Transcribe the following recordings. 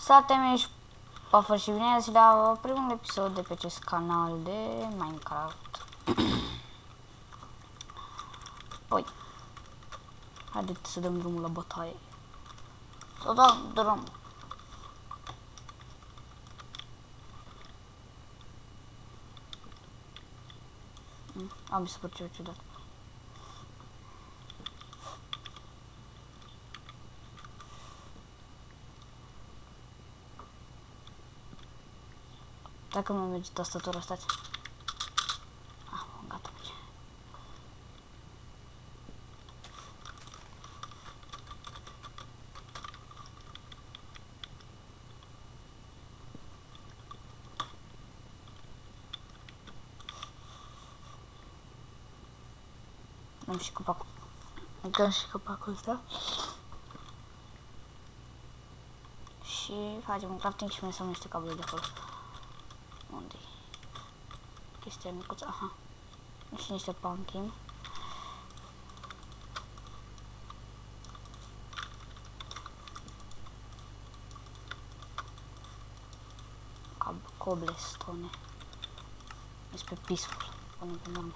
Salutame și și bine ați la primul episod de pe acest canal de Minecraft. Păi, haideți să dăm drumul la bătaie. Să dăm drum. Am mi se pare ceva ciudat. Dacă nu merge tastatura, stați. Ah, gata. Dăm și copacul. Dăm și copacul ăsta. Și facem un crafting și mai niște cablu de acolo. Unde-i? Chestia micuță, aha. Și niște pumpkin. Cobblestone. Este peaceful. Punem pe normă.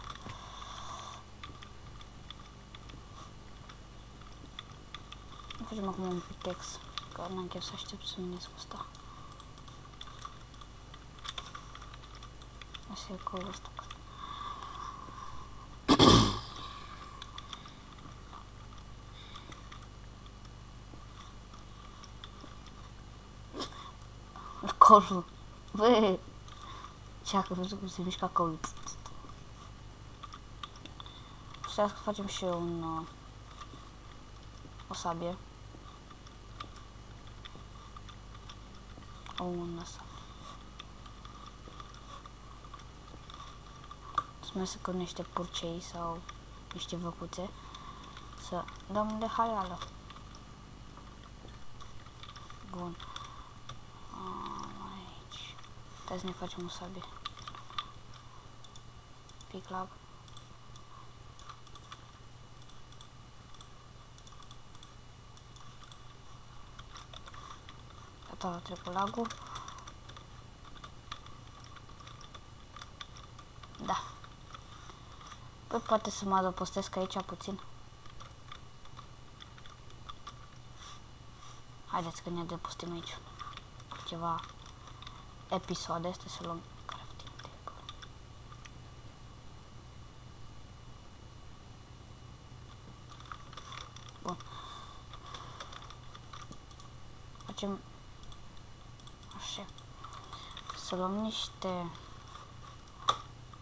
Facem acum un pickaxe, că n-am chef să aștept să minesc asta. Asta e acolo ăsta. Acolo. Băi! Ce-a crezut cum se mișcă acolo. Să facem și un... o sabie. Un ăsta. Să mai să cu niște purcei sau niște văcuțe. Să dăm de haleală. Bun. Aici. Trebuie să ne facem o sabie. Piclab. Gata, trec lagul. Da. Păi poate să mă adăpostesc aici puțin. Haideți că ne adăpostim aici. Ceva episoade astea să luăm crafting table. Bun. Facem așa. Să luăm niște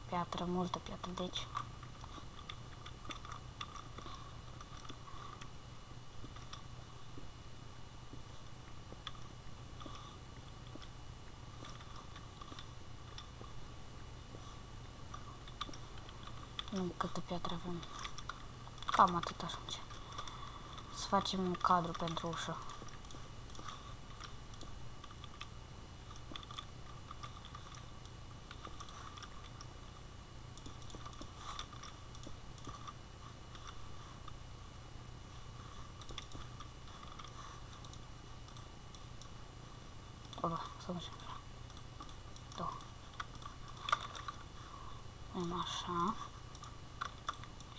piatră, multă piatră de aici. Nu câtă piatră avem. Cam atât ajunge. Să facem un cadru pentru ușă. Oba, să mergem la 2. Avem așa.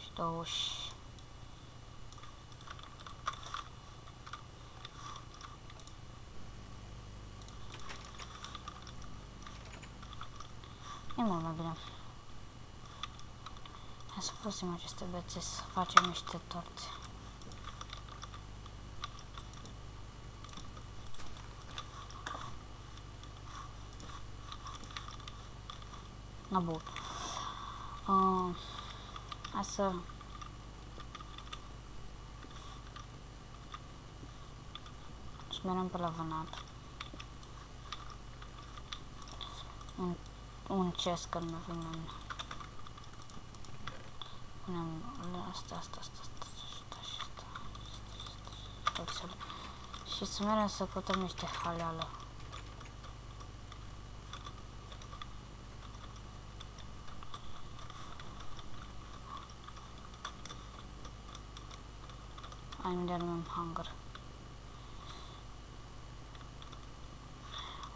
Și 2 uși. E mult mai bine. Hai să folosim aceste bețe să facem niște torți. Na bun. Hai să... Și mergem pe la vânat. Un chest că nu avem în... Punem asta și să mergem să căutăm niște haleală. I'm done with hunger.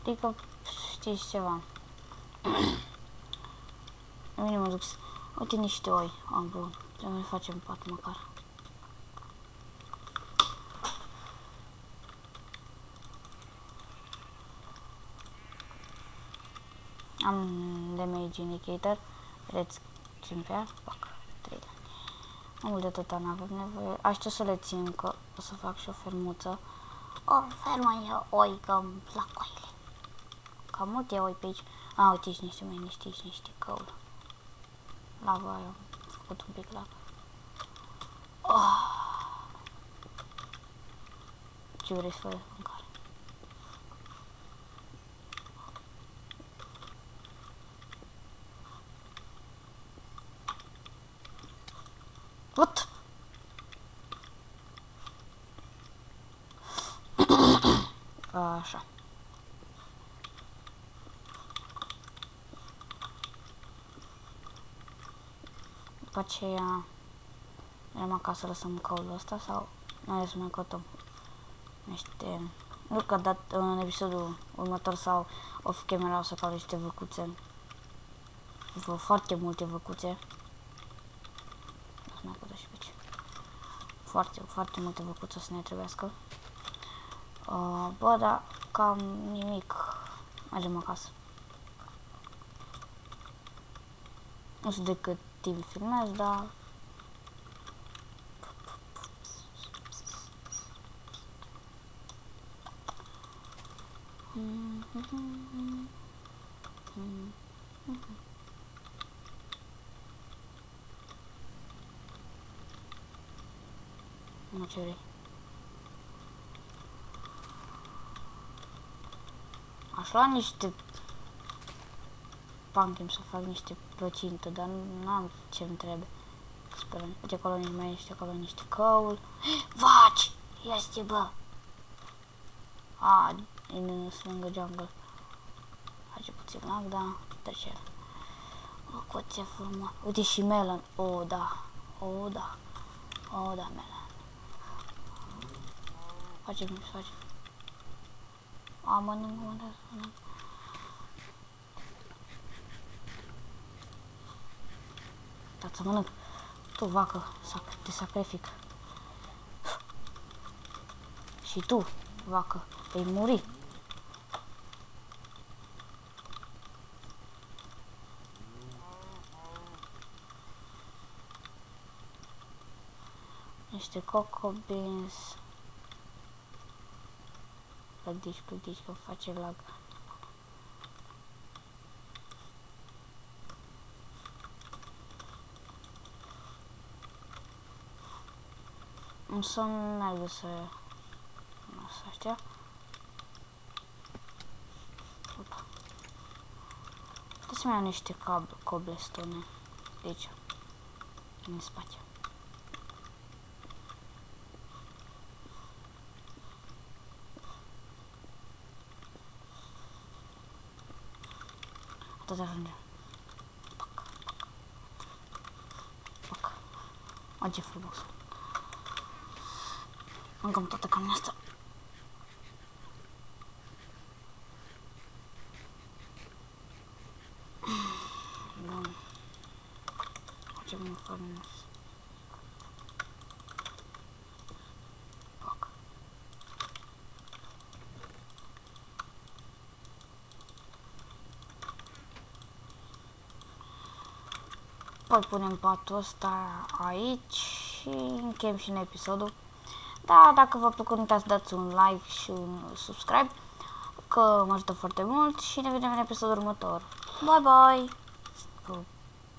Adică, știți ceva. Bine mă duc să... Uite niște oi. Bun. Trebuie să facem pat măcar. Am damage indicator. Vedeți ce-mi pe ea? Pac. 3 de ani. Mai mult de tot n-avem nevoie. Aștept să le țin, că o să fac și o fermuță. O fermă eu oi, că îmi plac oile. Cam multe oi pe aici. Uite aici niște mai niște căul. Lava aia. Am făcut un pic lava. Ce vrei să faci mâncare? What? Așa. După aceea mergem acasă, lăsăm căul ăsta sau noi să mai căutăm niște... Nu că în episodul următor sau off camera o să caut niște văcuțe. Foarte multe văcuțe. O să mai căutăm și pe ce. Foarte multe văcuțe o să ne trebuiască. Bă, dar cam nimic. Mergem acasă. Nu știu de cât timp filmez, dar... Nu ce vrei. Aș lua niște pumpkin să fac niște plăcintă, dar nu am ce-mi trebuie. Sperăm. Uite acolo niște căul. Vaci! Este, bă! E lângă jungle. Face puțin lag, da, trece. O, ce frumos. Uite și melon. Da. Melon. Facem. Mănânc. Da, să mănânc. Tu, vacă, te sacrific. Și tu, vacă, vei muri. Niște coco beans. Plădici, că face lag. Îmi somn merg să aștia. Puteți să-mi iau niște cobblestone de aici, în spate. Atât ajunge. Pac. O, ce frumos. Mâncăm toată carnea asta. Bun. Ce mă frumos. Pac. Poi punem patul ăsta aici și încheiem și în episodul. Da, dacă v-a plăcut, nu uitați să dați un like și un subscribe, că mă ajută foarte mult și ne vedem în episodul următor. Bye bye!